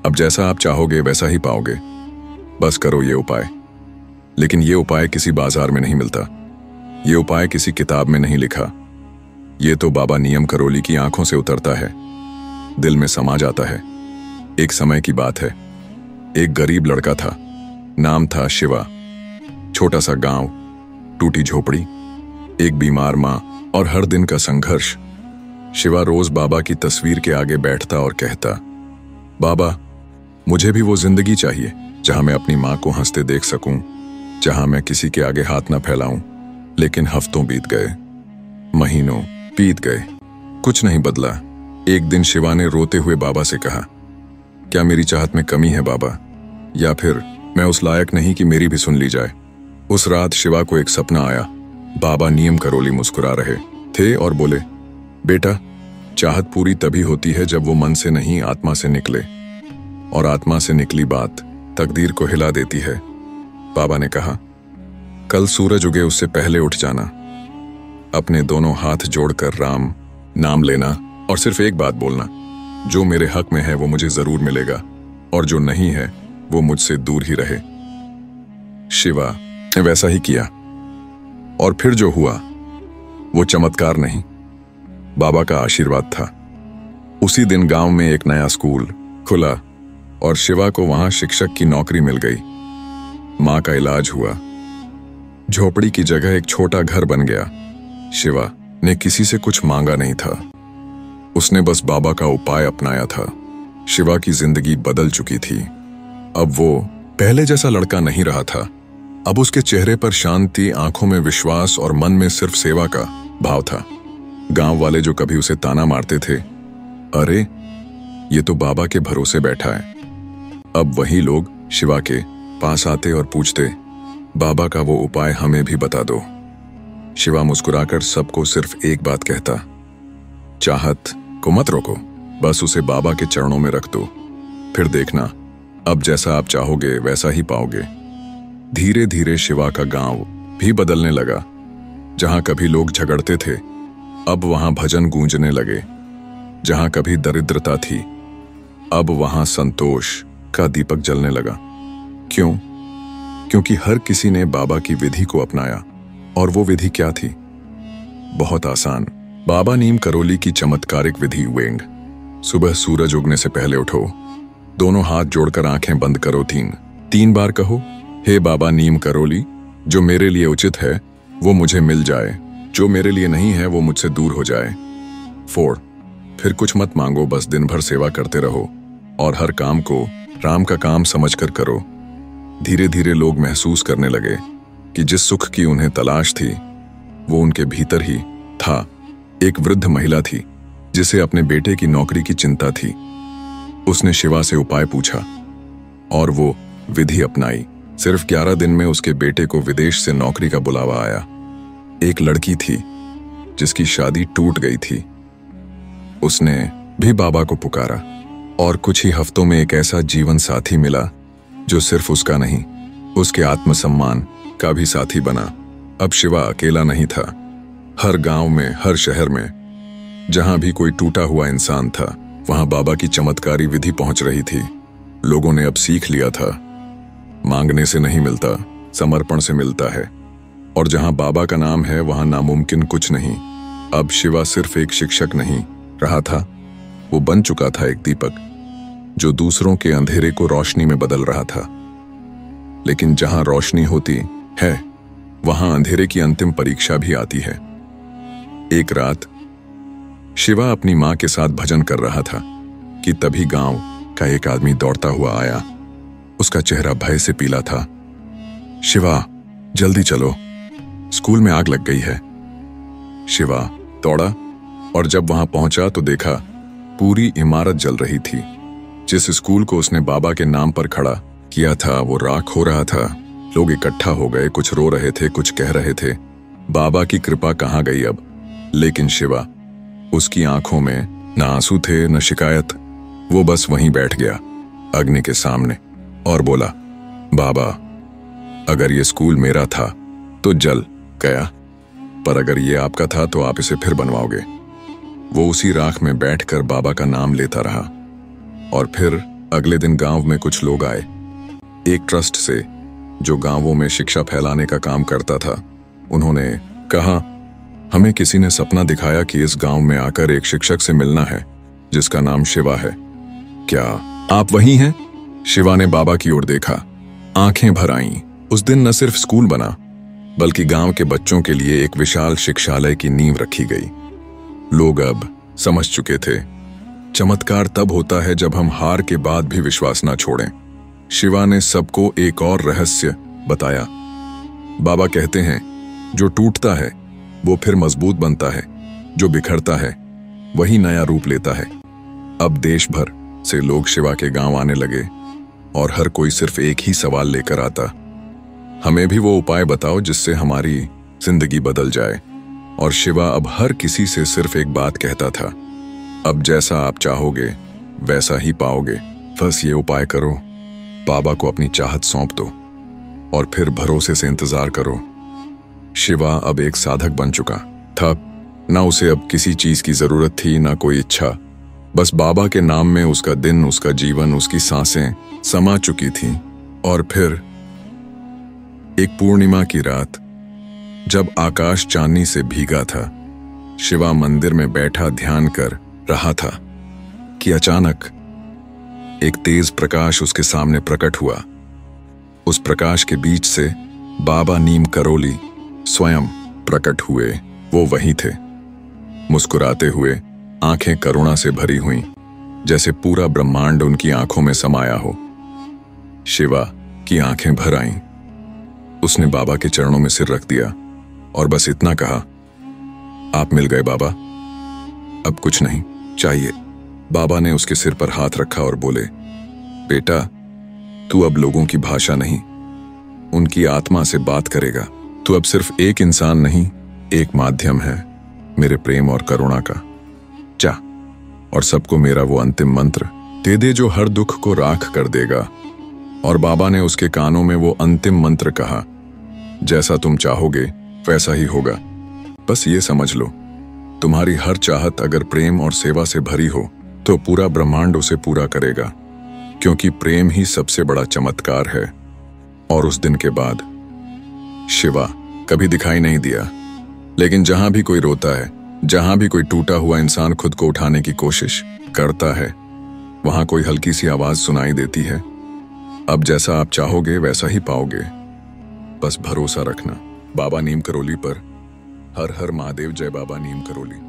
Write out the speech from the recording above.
अब जैसा आप चाहोगे वैसा ही पाओगे, बस करो ये उपाय। लेकिन ये उपाय किसी बाजार में नहीं मिलता, ये उपाय किसी किताब में नहीं लिखा, ये तो बाबा नियम करोली की आंखों से उतरता है, दिल में समा जाता है। एक समय की बात है, एक गरीब लड़का था, नाम था शिवा। छोटा सा गांव, टूटी झोपड़ी, एक बीमार मां और हर दिन का संघर्ष। शिवा रोज बाबा की तस्वीर के आगे बैठता और कहता, बाबा मुझे भी वो जिंदगी चाहिए जहां मैं अपनी मां को हंसते देख सकूं, जहां मैं किसी के आगे हाथ न फैलाऊं। लेकिन हफ्तों बीत गए, महीनों बीत गए, कुछ नहीं बदला। एक दिन शिवा ने रोते हुए बाबा से कहा, क्या मेरी चाहत में कमी है बाबा, या फिर मैं उस लायक नहीं कि मेरी भी सुन ली जाए। उस रात शिवा को एक सपना आया। बाबा नियम करोली मुस्कुरा रहे थे और बोले, बेटा चाहत पूरी तभी होती है जब वो मन से नहीं आत्मा से निकले, और आत्मा से निकली बात तकदीर को हिला देती है। बाबा ने कहा, कल सूरज उगे उससे पहले उठ जाना, अपने दोनों हाथ जोड़कर राम नाम लेना और सिर्फ एक बात बोलना, जो मेरे हक में है वो मुझे जरूर मिलेगा, और जो नहीं है वो मुझसे दूर ही रहे। शिवा ने वैसा ही किया, और फिर जो हुआ वो चमत्कार नहीं, बाबा का आशीर्वाद था। उसी दिन गांव में एक नया स्कूल खुला और शिवा को वहां शिक्षक की नौकरी मिल गई। मां का इलाज हुआ, झोपड़ी की जगह एक छोटा घर बन गया। शिवा ने किसी से कुछ मांगा नहीं था, उसने बस बाबा का उपाय अपनाया था। शिवा की जिंदगी बदल चुकी थी। अब वो पहले जैसा लड़का नहीं रहा था। अब उसके चेहरे पर शांति, आंखों में विश्वास और मन में सिर्फ सेवा का भाव था। गांव वाले जो कभी उसे ताना मारते थे, अरे ये तो बाबा के भरोसे बैठा है, अब वही लोग शिवा के पास आते और पूछते, बाबा का वो उपाय हमें भी बता दो। शिवा मुस्कुराकर सबको सिर्फ एक बात कहता, चाहत को मत रोको, बस उसे बाबा के चरणों में रख दो, फिर देखना अब जैसा आप चाहोगे वैसा ही पाओगे। धीरे धीरे शिवा का गांव भी बदलने लगा। जहां कभी लोग झगड़ते थे, अब वहां भजन गूंजने लगे। जहां कभी दरिद्रता थी, अब वहां संतोष का दीपक जलने लगा। क्यों? क्योंकि हर किसी ने बाबा की विधि को अपनाया। और वो विधि क्या थी? बहुत आसान, बाबा नीम करोली की चमत्कारिक विधि वेंग। सुबह सूरज उगने से पहले उठो, दोनों हाथ जोड़कर आंखें बंद करो, तीन बार कहो, हे बाबा नीम करोली, जो मेरे लिए उचित है वो मुझे मिल जाए, जो मेरे लिए नहीं है वो मुझसे दूर हो जाए। 4, फिर कुछ मत मांगो, बस दिन भर सेवा करते रहो और हर काम को राम का काम समझकर करो। धीरे धीरे लोग महसूस करने लगे कि जिस सुख की उन्हें तलाश थी वो उनके भीतर ही था। एक वृद्ध महिला थी जिसे अपने बेटे की नौकरी की चिंता थी। उसने शिवा से उपाय पूछा और वो विधि अपनाई। सिर्फ 11 दिन में उसके बेटे को विदेश से नौकरी का बुलावा आया। एक लड़की थी जिसकी शादी टूट गई थी, उसने भी बाबा को पुकारा और कुछ ही हफ्तों में एक ऐसा जीवन साथी मिला जो सिर्फ उसका नहीं, उसके आत्मसम्मान का भी साथी बना। अब शिवा अकेला नहीं था। हर गांव में, हर शहर में जहां भी कोई टूटा हुआ इंसान था, वहां बाबा की चमत्कारी विधि पहुंच रही थी। लोगों ने अब सीख लिया था, मांगने से नहीं मिलता, समर्पण से मिलता है। और जहां बाबा का नाम है वहां नामुमकिन कुछ नहीं। अब शिवा सिर्फ एक शिक्षक नहीं रहा था, वो बन चुका था एक दीपक जो दूसरों के अंधेरे को रोशनी में बदल रहा था। लेकिन जहां रोशनी होती है वहां अंधेरे की अंतिम परीक्षा भी आती है। एक रात शिवा अपनी मां के साथ भजन कर रहा था कि तभी गांव का एक आदमी दौड़ता हुआ आया। उसका चेहरा भय से पीला था। शिवा जल्दी चलो, स्कूल में आग लग गई है। शिवा दौड़ा और जब वहां पहुंचा तो देखा पूरी इमारत जल रही थी। जिस स्कूल को उसने बाबा के नाम पर खड़ा किया था वो राख हो रहा था। लोग इकट्ठा हो गए, कुछ रो रहे थे, कुछ कह रहे थे बाबा की कृपा कहां गई अब। लेकिन शिवा, उसकी आंखों में न आंसू थे न शिकायत। वो बस वहीं बैठ गया अग्नि के सामने और बोला, बाबा अगर ये स्कूल मेरा था तो जल गया, पर अगर ये आपका था तो आप इसे फिर बनवाओगे। वो उसी राख में बैठकर बाबा का नाम लेता रहा और फिर अगले दिन गांव में कुछ लोग आए, एक ट्रस्ट से जो गांवों में शिक्षा फैलाने का काम करता था। उन्होंने कहा, हमें किसी ने सपना दिखाया कि इस गांव में आकर एक शिक्षक से मिलना है जिसका नाम शिवा है। क्या आप वही हैं? शिवा ने बाबा की ओर देखा, आंखें भर आईं। उस दिन न सिर्फ स्कूल बना बल्कि गांव के बच्चों के लिए एक विशाल शिक्षालय की नींव रखी गई। लोग अब समझ चुके थे, चमत्कार तब होता है जब हम हार के बाद भी विश्वास न छोड़ें। शिवा ने सबको एक और रहस्य बताया। बाबा कहते हैं, जो टूटता है वो फिर मजबूत बनता है, जो बिखरता है वही नया रूप लेता है। अब देश भर से लोग शिवा के गांव आने लगे और हर कोई सिर्फ एक ही सवाल लेकर आता, हमें भी वो उपाय बताओ जिससे हमारी जिंदगी बदल जाए। और शिवा अब हर किसी से सिर्फ एक बात कहता था, अब जैसा आप चाहोगे वैसा ही पाओगे, बस ये उपाय करो, बाबा को अपनी चाहत सौंप दो और फिर भरोसे से इंतजार करो। शिवा अब एक साधक बन चुका था। ना उसे अब किसी चीज की जरूरत थी, ना कोई इच्छा। बस बाबा के नाम में उसका दिन, उसका जीवन, उसकी सांसें समा चुकी थीं। और फिर एक पूर्णिमा की रात, जब आकाश चांदनी से भीगा था, शिवा मंदिर में बैठा ध्यान कर रहा था कि अचानक एक तेज प्रकाश उसके सामने प्रकट हुआ। उस प्रकाश के बीच से बाबा नीम करोली स्वयं प्रकट हुए। वो वही थे, मुस्कुराते हुए, आंखें करुणा से भरी हुईं, जैसे पूरा ब्रह्मांड उनकी आंखों में समाया हो। शिवा की आंखें भर आईं। उसने बाबा के चरणों में सिर रख दिया और बस इतना कहा, आप मिल गए बाबा, अब कुछ नहीं चाहिए। बाबा ने उसके सिर पर हाथ रखा और बोले, बेटा, तू अब लोगों की भाषा नहीं, उनकी आत्मा से बात करेगा। तू अब सिर्फ एक इंसान नहीं, एक माध्यम है मेरे प्रेम और करुणा का। जा और सबको मेरा वो अंतिम मंत्र दे दे जो हर दुख को राख कर देगा। और बाबा ने उसके कानों में वो अंतिम मंत्र कहा, जैसा तुम चाहोगे वैसा ही होगा। बस ये समझ लो, तुम्हारी हर चाहत अगर प्रेम और सेवा से भरी हो तो पूरा ब्रह्मांड उसे पूरा करेगा, क्योंकि प्रेम ही सबसे बड़ा चमत्कार है। और उस दिन के बाद शिवा कभी दिखाई नहीं दिया, लेकिन जहां भी कोई रोता है, जहां भी कोई टूटा हुआ इंसान खुद को उठाने की कोशिश करता है, वहां कोई हल्की सी आवाज सुनाई देती है, अब जैसा आप चाहोगे वैसा ही पाओगे, बस भरोसा रखना। बाबा नीम करोली पर। हर हर महादेव, जय बाबा नीम करोली।